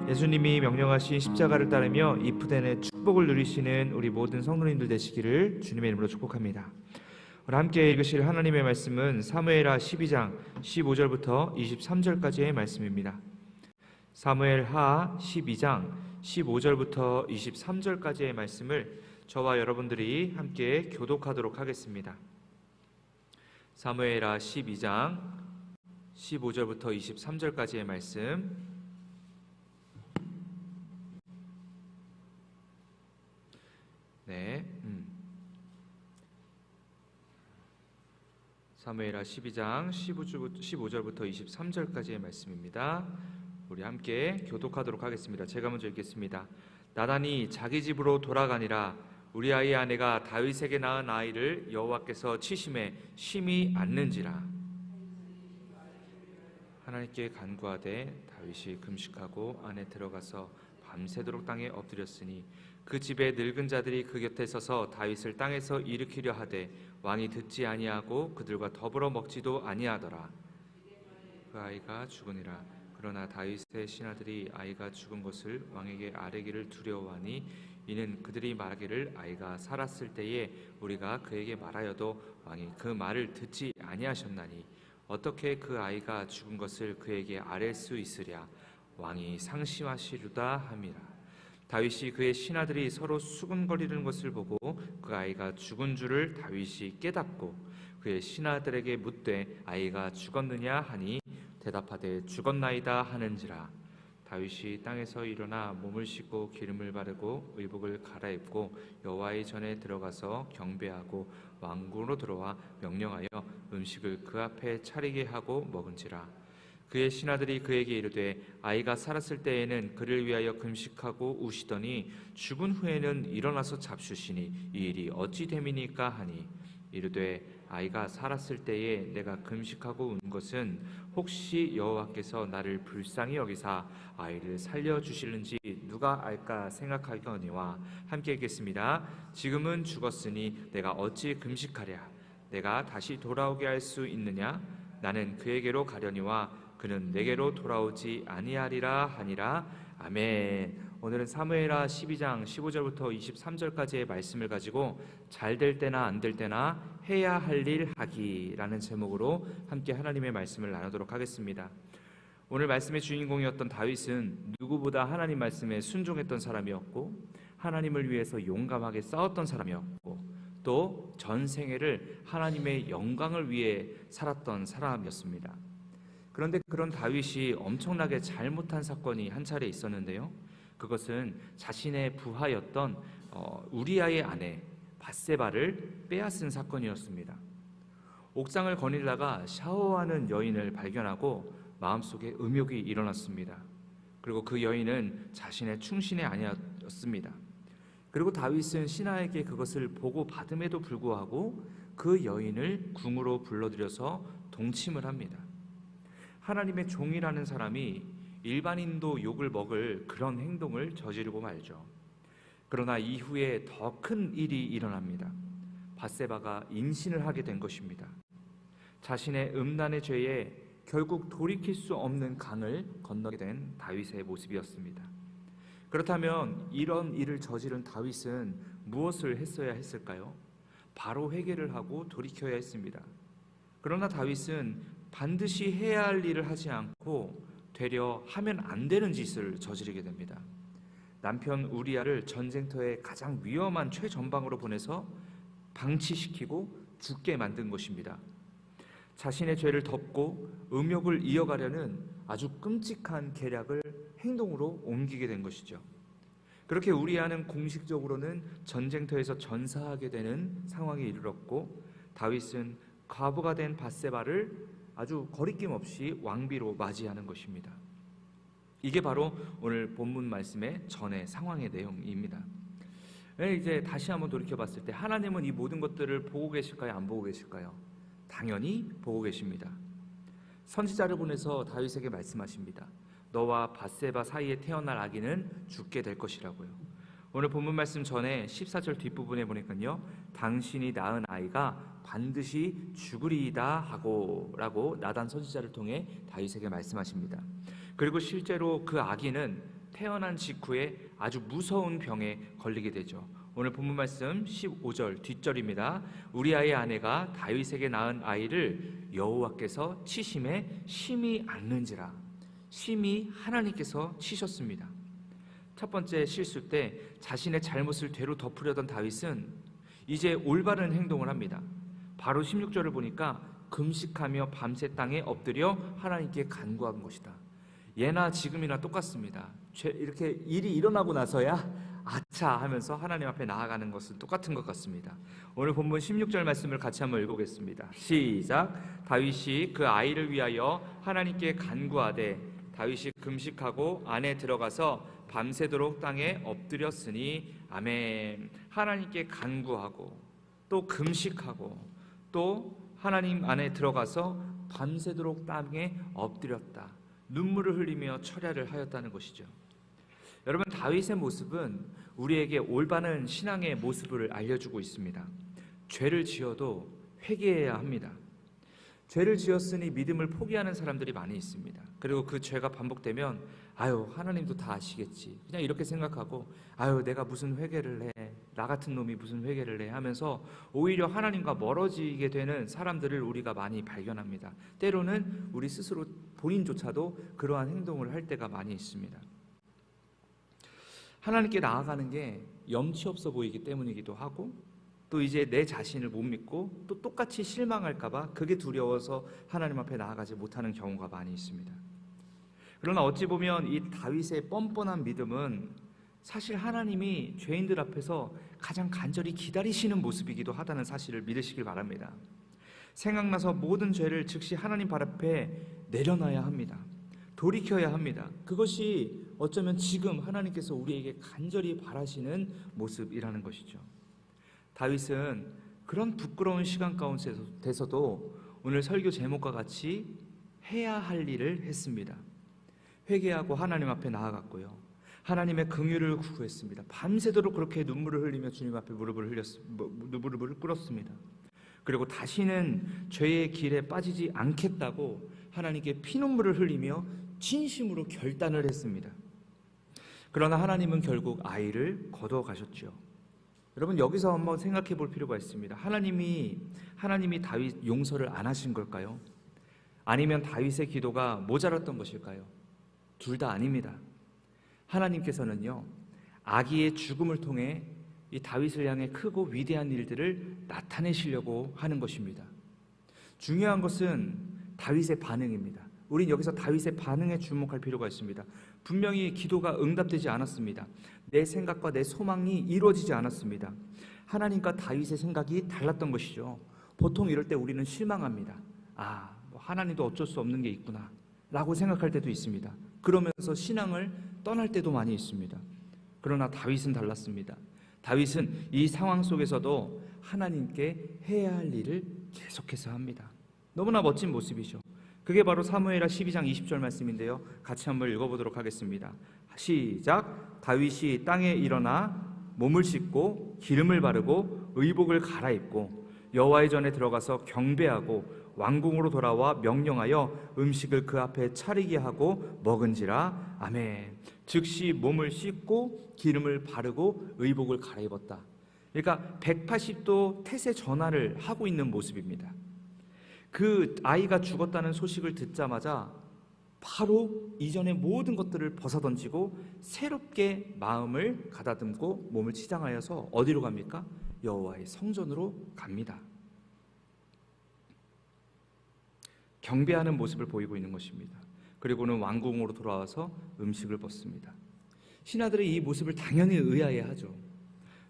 예수님이 명령하신 십자가를 따르며 이프덴의 축복을 누리시는 우리 모든 성도님들 되시기를 주님의 이름으로 축복합니다. 오늘 함께 읽으실 하나님의 말씀은 사무엘하 12장 15절부터 23절까지의 말씀입니다. 사무엘하 12장 15절부터 23절까지의 말씀을 저와 여러분들이 함께 교독하도록 하겠습니다. 사무엘하 12장 15절부터 23절까지의 말씀, 사무엘하 12장 15절부터 23절까지의 말씀입니다. 우리 함께 교독하도록 하겠습니다. 제가 먼저 읽겠습니다. 나단이 자기 집으로 돌아가니라. 우리아의 아내가 다윗에게 낳은 아이를 여호와께서 치심에 심히 앓는지라. 하나님께 간구하되 다윗이 금식하고 안에 들어가서 밤새도록 땅에 엎드렸으니 그 집에 늙은 자들이 그 곁에 서서 다윗을 땅에서 일으키려 하되 왕이 듣지 아니하고 그들과 더불어 먹지도 아니하더라. 그 아이가 죽으니라. 그러나 다윗의 신하들이 아이가 죽은 것을 왕에게 아뢰기를 두려워하니 이는 그들이 말하기를 아이가 살았을 때에 우리가 그에게 말하여도 왕이 그 말을 듣지 아니하셨나니 어떻게 그 아이가 죽은 것을 그에게 아뢰 수 있으랴. 왕이 상심하시리다 함이라. 다윗이 그의 신하들이 서로 수군거리는 것을 보고 그 아이가 죽은 줄을 다윗이 깨닫고 그의 신하들에게 묻되 아이가 죽었느냐 하니 대답하되 죽었나이다 하는지라. 다윗이 땅에서 일어나 몸을 씻고 기름을 바르고 의복을 갈아입고 여호와의 전에 들어가서 경배하고 왕궁으로 들어와 명령하여 음식을 그 앞에 차리게 하고 먹은지라. 그의 신하들이 그에게 이르되 아이가 살았을 때에는 그를 위하여 금식하고 우시더니 죽은 후에는 일어나서 잡수시니 이 일이 어찌 됨이니까 하니 이르되 아이가 살았을 때에 내가 금식하고 운 것은 혹시 여호와께서 나를 불쌍히 여기사 아이를 살려주실는지 누가 알까 생각하거니와. 함께 읽겠습니다. 지금은 죽었으니 내가 어찌 금식하랴. 내가 다시 돌아오게 할 수 있느냐. 나는 그에게로 가려니와 그는 내게로 돌아오지 아니하리라 하니라. 아멘. 오늘은 사무엘하 12장 15절부터 23절까지의 말씀을 가지고 잘 될 때나 안 될 때나 해야 할 일 하기라는 제목으로 함께 하나님의 말씀을 나누도록 하겠습니다. 오늘 말씀의 주인공이었던 다윗은 누구보다 하나님 말씀에 순종했던 사람이었고 하나님을 위해서 용감하게 싸웠던 사람이었고 또 전생애를 하나님의 영광을 위해 살았던 사람이었습니다. 그런데 그런 다윗이 엄청나게 잘못한 사건이 한 차례 있었는데요. 그것은 자신의 부하였던 우리아의 아내 밧세바를 빼앗은 사건이었습니다. 옥상을 거닐다가 샤워하는 여인을 발견하고 마음속에 음욕이 일어났습니다. 그리고 그 여인은 자신의 충신이 아니었습니다. 그리고 다윗은 신하에게 그것을 보고 받음에도 불구하고 그 여인을 궁으로 불러들여서 동침을 합니다. 하나님의 종이라는 사람이 일반인도 욕을 먹을 그런 행동을 저지르고 말죠. 그러나 이후에 더 큰 일이 일어납니다. 밧세바가 임신을 하게 된 것입니다. 자신의 음란의 죄에 결국 돌이킬 수 없는 강을 건너게 된 다윗의 모습이었습니다. 그렇다면 이런 일을 저지른 다윗은 무엇을 했어야 했을까요? 바로 회개를 하고 돌이켜야 했습니다. 그러나 다윗은 반드시 해야 할 일을 하지 않고 되려 하면 안 되는 짓을 저지르게 됩니다. 남편 우리아를 전쟁터의 가장 위험한 최전방으로 보내서 방치시키고 죽게 만든 것입니다. 자신의 죄를 덮고 음욕을 이어가려는 아주 끔찍한 계략을 행동으로 옮기게 된 것이죠. 그렇게 우리아는 공식적으로는 전쟁터에서 전사하게 되는 상황에 이르렀고 다윗은 과부가 된 밧세바를 아주 거리낌 없이 왕비로 맞이하는 것입니다. 이게 바로 오늘 본문 말씀의 전의 상황의 내용입니다. 이제 다시 한번 돌이켜봤을 때 하나님은 이 모든 것들을 보고 계실까요? 안 보고 계실까요? 당연히 보고 계십니다. 선지자를 보내서 다윗에게 말씀하십니다. 너와 밧세바 사이에 태어날 아기는 죽게 될 것이라고요. 오늘 본문 말씀 전에 14절 뒷부분에 보니까요, 당신이 낳은 아이가 반드시 죽으리이다 하고 라고 나단 선지자를 통해 다윗에게 말씀하십니다. 그리고 실제로 그 아기는 태어난 직후에 아주 무서운 병에 걸리게 되죠. 오늘 본문 말씀 15절 뒷절입니다. 우리아의 아내가 다윗에게 낳은 아이를 여호와께서 치심에 심히 앓는지라. 심히 하나님께서 치셨습니다. 첫 번째 실수 때 자신의 잘못을 되로 덮으려던 다윗은 이제 올바른 행동을 합니다. 바로 16절을 보니까 금식하며 밤새 땅에 엎드려 하나님께 간구한 것이다. 예나 지금이나 똑같습니다. 이렇게 일이 일어나고 나서야 아차 하면서 하나님 앞에 나아가는 것은 똑같은 것 같습니다. 오늘 본문 16절 말씀을 같이 한번 읽어보겠습니다. 시작. 다윗이 그 아이를 위하여 하나님께 간구하되 다윗이 금식하고 안에 들어가서 밤새도록 땅에 엎드렸으니 아멘. 하나님께 간구하고 또 금식하고 또 하나님 안에 들어가서 밤새도록 땅에 엎드렸다. 눈물을 흘리며 철야를 하였다는 것이죠. 여러분, 다윗의 모습은 우리에게 올바른 신앙의 모습을 알려주고 있습니다. 죄를 지어도 회개해야 합니다. 죄를 지었으니 믿음을 포기하는 사람들이 많이 있습니다. 그리고 그 죄가 반복되면 아유, 하나님도 다 아시겠지, 그냥 이렇게 생각하고 아유, 내가 무슨 회개를 해, 나 같은 놈이 무슨 회개를 해 하면서 오히려 하나님과 멀어지게 되는 사람들을 우리가 많이 발견합니다. 때로는 우리 스스로 본인조차도 그러한 행동을 할 때가 많이 있습니다. 하나님께 나아가는 게 염치 없어 보이기 때문이기도 하고, 또 이제 내 자신을 못 믿고 또 똑같이 실망할까 봐 그게 두려워서 하나님 앞에 나아가지 못하는 경우가 많이 있습니다. 그러나 어찌 보면 이 다윗의 뻔뻔한 믿음은 사실 하나님이 죄인들 앞에서 가장 간절히 기다리시는 모습이기도 하다는 사실을 믿으시길 바랍니다. 생각나서 모든 죄를 즉시 하나님 발 앞에 내려놔야 합니다. 돌이켜야 합니다. 그것이 어쩌면 지금 하나님께서 우리에게 간절히 바라시는 모습이라는 것이죠. 다윗은 그런 부끄러운 시간 가운데서도 오늘 설교 제목과 같이 해야 할 일을 했습니다. 회개하고 하나님 앞에 나아갔고요, 하나님의 긍휼을 구했습니다. 밤새도록 그렇게 눈물을 흘리며 주님 앞에 무릎을 꿇었습니다. 그리고 다시는 죄의 길에 빠지지 않겠다고 하나님께 피눈물을 흘리며 진심으로 결단을 했습니다. 그러나 하나님은 결국 아이를 거둬 가셨죠. 여러분, 여기서 한번 생각해 볼 필요가 있습니다. 하나님이 다윗 용서를 안 하신 걸까요? 아니면 다윗의 기도가 모자랐던 것일까요? 둘 다 아닙니다. 하나님께서는요, 아기의 죽음을 통해 이 다윗을 향해 크고 위대한 일들을 나타내시려고 하는 것입니다. 중요한 것은 다윗의 반응입니다. 우린 여기서 다윗의 반응에 주목할 필요가 있습니다. 분명히 기도가 응답되지 않았습니다. 내 생각과 내 소망이 이루어지지 않았습니다. 하나님과 다윗의 생각이 달랐던 것이죠. 보통 이럴 때 우리는 실망합니다. 하나님도 어쩔 수 없는 게 있구나 라고 생각할 때도 있습니다. 그러면서 신앙을 떠날 때도 많이 있습니다. 그러나 다윗은 달랐습니다. 다윗은 이 상황 속에서도 하나님께 해야 할 일을 계속해서 합니다. 너무나 멋진 모습이죠. 그게 바로 사무엘하 12장 20절 말씀인데요, 같이 한번 읽어보도록 하겠습니다. 시작. 다윗이 땅에 일어나 몸을 씻고 기름을 바르고 의복을 갈아입고 여호와의 전에 들어가서 경배하고 왕궁으로 돌아와 명령하여 음식을 그 앞에 차리게 하고 먹은지라. 아멘. 즉시 몸을 씻고 기름을 바르고 의복을 갈아입었다. 그러니까 180도 태세 전환을 하고 있는 모습입니다. 그 아이가 죽었다는 소식을 듣자마자 바로 이전의 모든 것들을 벗어던지고 새롭게 마음을 가다듬고 몸을 치장하여서 어디로 갑니까? 여호와의 성전으로 갑니다. 경배하는 모습을 보이고 있는 것입니다. 그리고는 왕궁으로 돌아와서 음식을 먹습니다. 신하들이 이 모습을 당연히 의아해하죠.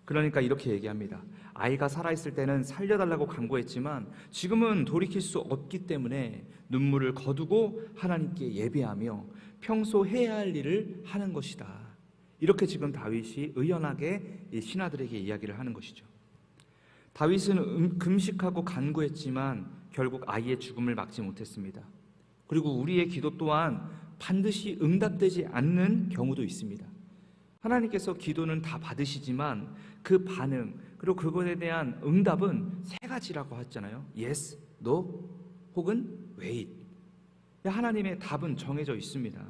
그러니까 이렇게 얘기합니다. 아이가 살아있을 때는 살려달라고 간구했지만 지금은 돌이킬 수 없기 때문에 눈물을 거두고 하나님께 예배하며 평소 해야 할 일을 하는 것이다. 이렇게 지금 다윗이 의연하게 이 신하들에게 이야기를 하는 것이죠. 다윗은 금식하고 간구했지만 결국 아이의 죽음을 막지 못했습니다. 그리고 우리의 기도 또한 반드시 응답되지 않는 경우도 있습니다. 하나님께서 기도는 다 받으시지만 그 반응, 그리고 그것에 대한 응답은 세 가지라고 했잖아요. Yes, No, 혹은 Wait. 하나님의 답은 정해져 있습니다.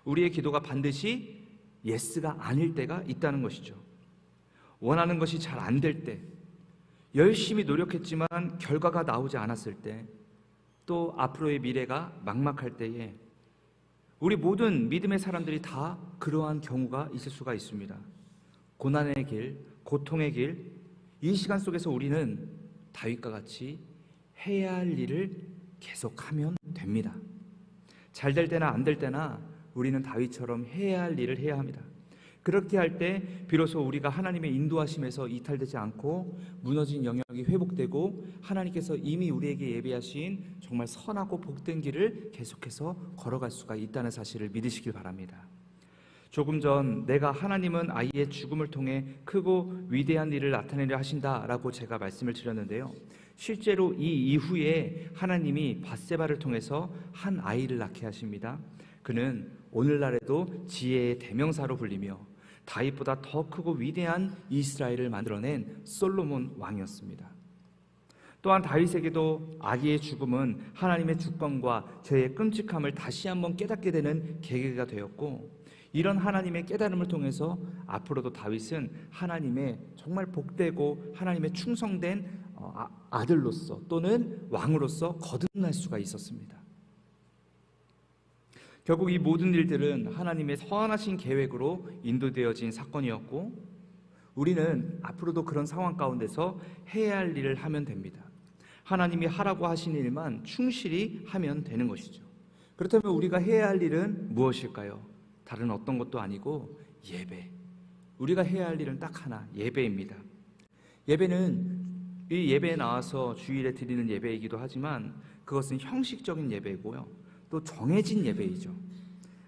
우리의 기도가 반드시 예스가 아닐 때가 있다는 것이죠. 원하는 것이 잘 안 될 때, 열심히 노력했지만 결과가 나오지 않았을 때, 또 앞으로의 미래가 막막할 때에 우리 모든 믿음의 사람들이 다 그러한 경우가 있을 수가 있습니다. 고난의 길, 고통의 길, 이 시간 속에서 우리는 다윗과 같이 해야 할 일을 계속하면 됩니다. 잘 될 때나 안 될 때나 우리는 다윗처럼 해야 할 일을 해야 합니다. 그렇게 할 때 비로소 우리가 하나님의 인도하심에서 이탈되지 않고 무너진 영역이 회복되고 하나님께서 이미 우리에게 예비하신 정말 선하고 복된 길을 계속해서 걸어갈 수가 있다는 사실을 믿으시길 바랍니다. 조금 전 내가 하나님은 아이의 죽음을 통해 크고 위대한 일을 나타내려 하신다라고 제가 말씀을 드렸는데요. 실제로 이 이후에 하나님이 밧세바를 통해서 한 아이를 낳게 하십니다. 그는 오늘날에도 지혜의 대명사로 불리며 다윗보다 더 크고 위대한 이스라엘을 만들어낸 솔로몬 왕이었습니다. 또한 다윗에게도 아기의 죽음은 하나님의 주권과 죄의 끔찍함을 다시 한번 깨닫게 되는 계기가 되었고, 이런 하나님의 깨달음을 통해서 앞으로도 다윗은 하나님의 정말 복되고 하나님의 충성된 아들로서 또는 왕으로서 거듭날 수가 있었습니다. 결국 이 모든 일들은 하나님의 선하신 계획으로 인도되어진 사건이었고, 우리는 앞으로도 그런 상황 가운데서 해야 할 일을 하면 됩니다. 하나님이 하라고 하신 일만 충실히 하면 되는 것이죠. 그렇다면 우리가 해야 할 일은 무엇일까요? 다른 어떤 것도 아니고 예배. 우리가 해야 할 일은 딱 하나, 예배입니다. 예배는 이 예배에 나와서 주일에 드리는 예배이기도 하지만 그것은 형식적인 예배이고요, 또 정해진 예배이죠.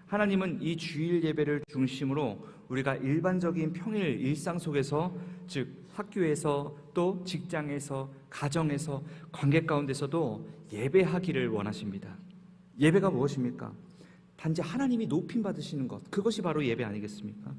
하나님은 이 주일 예배를 중심으로 우리가 일반적인 평일 일상 속에서, 즉 학교에서 또 직장에서 가정에서 관계 가운데서도 예배하기를 원하십니다. 예배가 무엇입니까? 단지 하나님이 높임 받으시는 것, 그것이 바로 예배 아니겠습니까?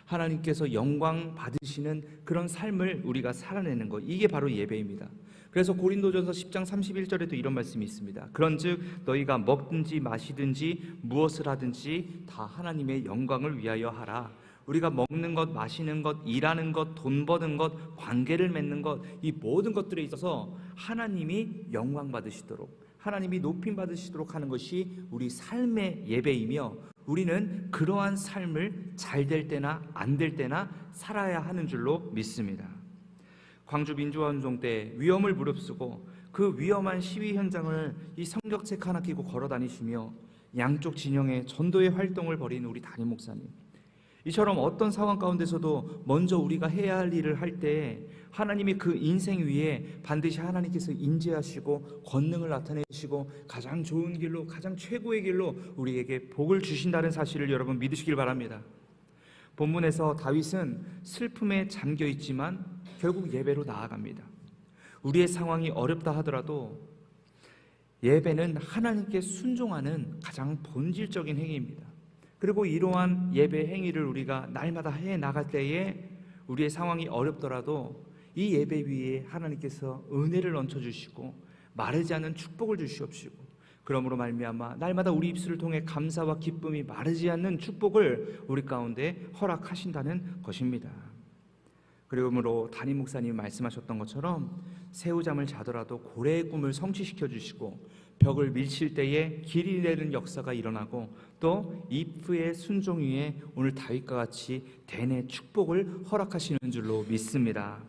하나님께서 영광 받으시는 그런 삶을 우리가 살아내는 것, 이게 바로 예배입니다. 그래서 고린도전서 10장 31절에도 이런 말씀이 있습니다. 그런즉 너희가 먹든지 마시든지 무엇을 하든지 다 하나님의 영광을 위하여 하라. 우리가 먹는 것, 마시는 것, 일하는 것, 돈 버는 것, 관계를 맺는 것, 이 모든 것들에 있어서 하나님이 영광 받으시도록, 하나님이 높임 받으시도록 하는 것이 우리 삶의 예배이며, 우리는 그러한 삶을 잘 될 때나 안 될 때나 살아야 하는 줄로 믿습니다. 광주 민주화운동 때 위험을 무릅쓰고 그 위험한 시위 현장을 이 성경책 하나 끼고 걸어 다니시며 양쪽 진영의 전도의 활동을 벌인 우리 담임 목사님, 이처럼 어떤 상황 가운데서도 먼저 우리가 해야 할 일을 할 때 하나님이 그 인생 위에 반드시 하나님께서 인재하시고 권능을 나타내시고 가장 좋은 길로, 가장 최고의 길로 우리에게 복을 주신다는 사실을 여러분 믿으시길 바랍니다. 본문에서 다윗은 슬픔에 잠겨 있지만 결국 예배로 나아갑니다. 우리의 상황이 어렵다 하더라도 예배는 하나님께 순종하는 가장 본질적인 행위입니다. 그리고 이러한 예배 행위를 우리가 날마다 해 나갈 때에 우리의 상황이 어렵더라도 이 예배 위에 하나님께서 은혜를 얹혀주시고 마르지 않는 축복을 주시옵시고, 그러므로 말미암아 날마다 우리 입술을 통해 감사와 기쁨이 마르지 않는 축복을 우리 가운데 허락하신다는 것입니다. 그러므로 담임 목사님이 말씀하셨던 것처럼 새우잠을 자더라도 고래의 꿈을 성취시켜 주시고, 벽을 밀칠 때에 길이 되는 역사가 일어나고, 또 이프의 순종 위에 오늘 다윗과 같이 대내 축복을 허락하시는 줄로 믿습니다.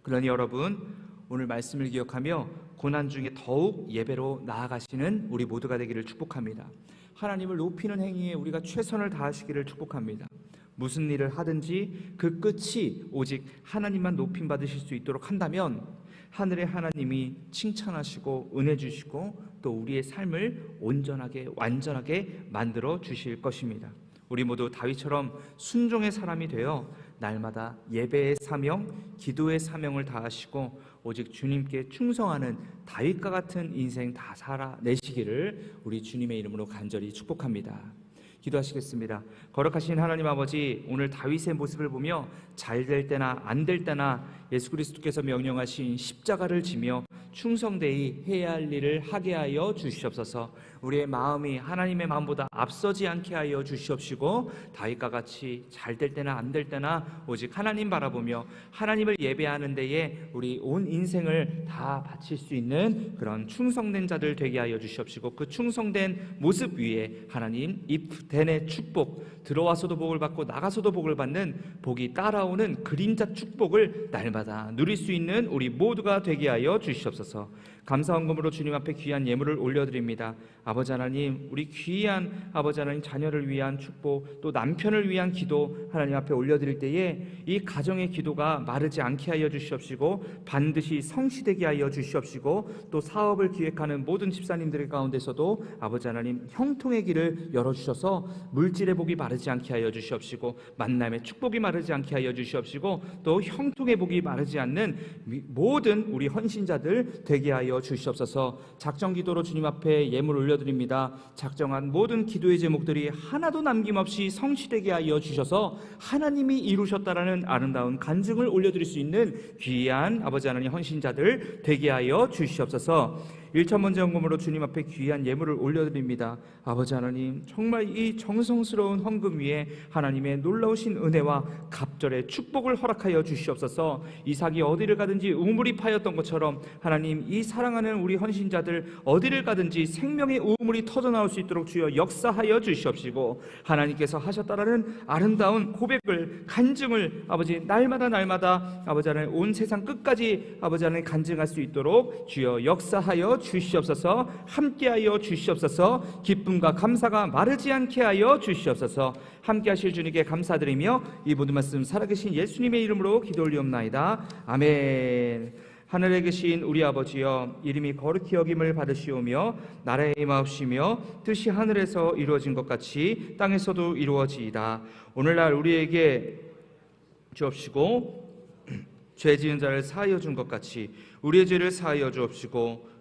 그러니 여러분, 오늘 말씀을 기억하며 고난 중에 더욱 예배로 나아가시는 우리 모두가 되기를 축복합니다. 하나님을 높이는 행위에 우리가 최선을 다하시기를 축복합니다. 무슨 일을 하든지 그 끝이 오직 하나님만 높임 받으실 수 있도록 한다면 하늘의 하나님이 칭찬하시고 은혜 주시고 또 우리의 삶을 온전하게 완전하게 만들어 주실 것입니다. 우리 모두 다윗처럼 순종의 사람이 되어 날마다 예배의 사명, 기도의 사명을 다하시고 오직 주님께 충성하는 다윗과 같은 인생 다 살아내시기를 우리 주님의 이름으로 간절히 축복합니다. 기도하시겠습니다. 거룩하신 하나님 아버지, 오늘 다윗의 모습을 보며 잘 될 때나 안 될 때나 예수 그리스도께서 명령하신 십자가를 지며 충성되이 해야 할 일을 하게 하여 주시옵소서. 우리의 마음이 하나님의 마음보다 앞서지 않게 하여 주시옵시고, 다윗과 같이 잘 될 때나 안 될 때나 오직 하나님 바라보며 하나님을 예배하는 데에 우리 온 인생을 다 바칠 수 있는 그런 충성된 자들 되게 하여 주시옵시고, 그 충성된 모습 위에 하나님 입된의 축복, 들어와서도 복을 받고 나가서도 복을 받는 복이 따라오는 그림자 축복을 날마다 누릴 수 있는 우리 모두가 되게 하여 주시옵소서. 감사헌금으로 주님 앞에 귀한 예물을 올려드립니다. 아버지 하나님, 우리 귀한 아버지 하나님 자녀를 위한 축복, 또 남편을 위한 기도 하나님 앞에 올려드릴 때에 이 가정의 기도가 마르지 않게 하여 주시옵시고, 반드시 성취되게 하여 주시옵시고, 또 사업을 기획하는 모든 집사님들 가운데서도 아버지 하나님 형통의 길을 열어주셔서 물질의 복이 마르지 않게 하여 주시옵시고, 만남의 축복이 마르지 않게 하여 주시옵시고, 또 형통의 복이 마르지 않는 모든 우리 헌신자들 되게 하여 주시옵소서. 작정 기도로 주님 앞에 예물 올려드립니다. 작정한 모든 기도의 제목들이 하나도 남김없이 성취되게 하여 주셔서 하나님이 이루셨다라는 아름다운 간증을 올려드릴 수 있는 귀한 아버지 하나님 헌신자들 되게 하여 주시옵소서. 1천 번째 헌금으로 주님 앞에 귀한 예물을 올려드립니다. 아버지 하나님, 정말 이 정성스러운 헌금 위에 하나님의 놀라우신 은혜와 갑절의 축복을 허락하여 주시옵소서. 이삭이 어디를 가든지 우물이 파였던 것처럼 하나님, 이 사랑하는 우리 헌신자들 어디를 가든지 생명의 우물이 터져나올 수 있도록 주여 역사하여 주시옵시고, 하나님께서 하셨다라는 아름다운 고백을, 간증을 아버지 날마다 아버지 하나님 온 세상 끝까지 아버지 하나님 간증할 수 있도록 주여 역사하여 주시옵소서. 함께하여 주시옵소서. 기쁨과 감사가 마르지 않게 하여 주시옵소서. 함께하실 주님께 감사드리며 이 모든 말씀 살아계신 예수님의 이름으로 기도 올리옵나이다. 아멘. 하늘에 계신 우리 아버지여, 이름이 거룩히 여김을 받으시오며 나라의 임하옵시며 뜻이 하늘에서 이루어진 것 같이 땅에서도 이루어지이다. 오늘날 우리에게 주옵시고, 죄 지은 자를 사하여 준 것 같이 우리의 죄를 사하여 주옵시고,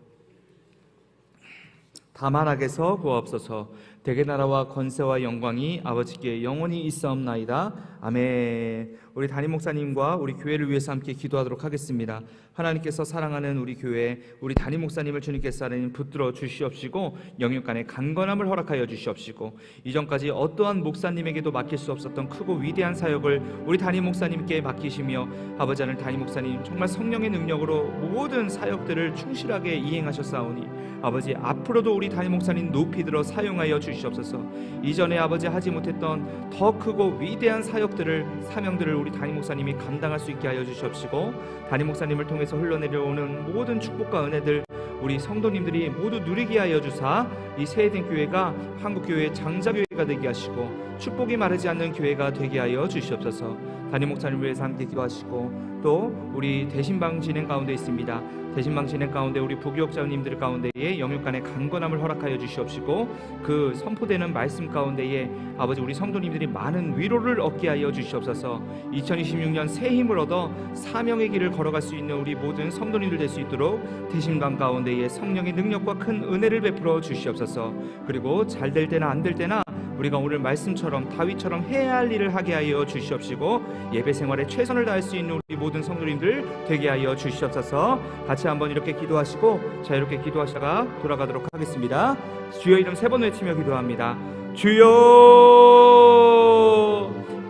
다만 악에서 구하옵소서. 대개 나라와 권세와 영광이 아버지께 영원히 있사옵나이다. 아멘. 우리 담임 목사님과 우리 교회를 위해서 함께 기도하도록 하겠습니다. 하나님께서 사랑하는 우리 교회, 우리 담임 목사님을 주님께서 하나님 붙들어 주시옵시고, 영육간의 강건함을 허락하여 주시옵시고, 이전까지 어떠한 목사님에게도 맡길 수 없었던 크고 위대한 사역을 우리 담임 목사님께 맡기시며, 아버지 하나님 담임 목사님 정말 성령의 능력으로 모든 사역들을 충실하게 이행하셨사오니 아버지 앞으로도 우리 담임 목사님 높이 들어 사용하여 주시옵소서. 이전에 아버지 하지 못했던 더 크고 위대한 사역들을, 사명들을 우리 담임 목사님이 감당할 수 있게 하여 주시옵시고, 담임 목사님을 통해서 흘러내려오는 모든 축복과 은혜들 우리 성도님들이 모두 누리게 하여 주사, 이 세해된 교회가 한국교회의 장자교회가 되게 하시고 축복이 마르지 않는 교회가 되게 하여 주시옵소서. 담임 목사님을 위해서 함께 기도하시고, 또 우리 대신방 진행 가운데 있습니다. 대신방 진행 가운데 우리 부교육자님들 가운데에 영육간의 강건함을 허락하여 주시옵시고, 그 선포되는 말씀 가운데에 아버지 우리 성도님들이 많은 위로를 얻게 하여 주시옵소서. 2026년 새 힘을 얻어 사명의 길을 걸어갈 수 있는 우리 모든 성도님들 될 수 있도록 대신방 가운데에 성령의 능력과 큰 은혜를 베풀어 주시옵소서. 그리고 잘 될 때나 안 될 때나 우리가 오늘 말씀처럼 다윗처럼 해야 할 일을 하게 하여 주시옵시고, 예배 생활에 최선을 다할 수 있는 우리 모든 성도님들 되게 하여 주시옵소서. 같이 한번 이렇게 기도하시고 자유롭게 기도하시다가 돌아가도록 하겠습니다. 주여 이름 3번 외치며 기도합니다. 주여,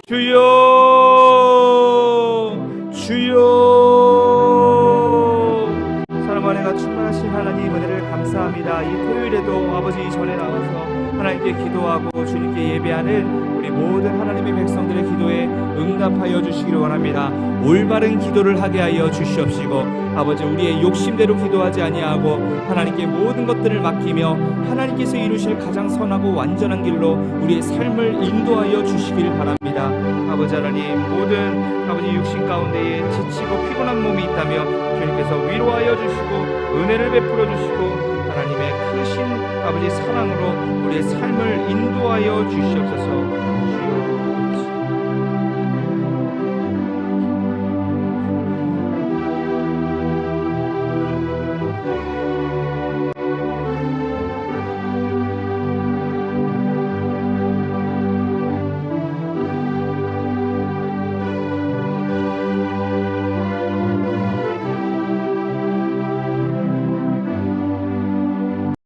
주여, 주여. 사랑과 은혜가 충만하신 하나님 은혜를 감사합니다. 이 토요일에도 아버지 전에 나와서 하나님께 기도하고 주님께 예배하는 우리 모든 하나님의 백성들의 기도에 응답하여 주시기를 원합니다. 올바른 기도를 하게 하여 주시옵시고, 아버지 우리의 욕심대로 기도하지 아니하고 하나님께 모든 것들을 맡기며 하나님께서 이루실 가장 선하고 완전한 길로 우리의 삶을 인도하여 주시기를 바랍니다. 아버지 하나님, 모든 아버지 육신 가운데에 지치고 피곤한 몸이 있다면 주님께서 위로하여 주시고 은혜를 베풀어 주시고 하나님의 크신 아버지 사랑으로 우리의 삶을 인도하여 주시옵소서.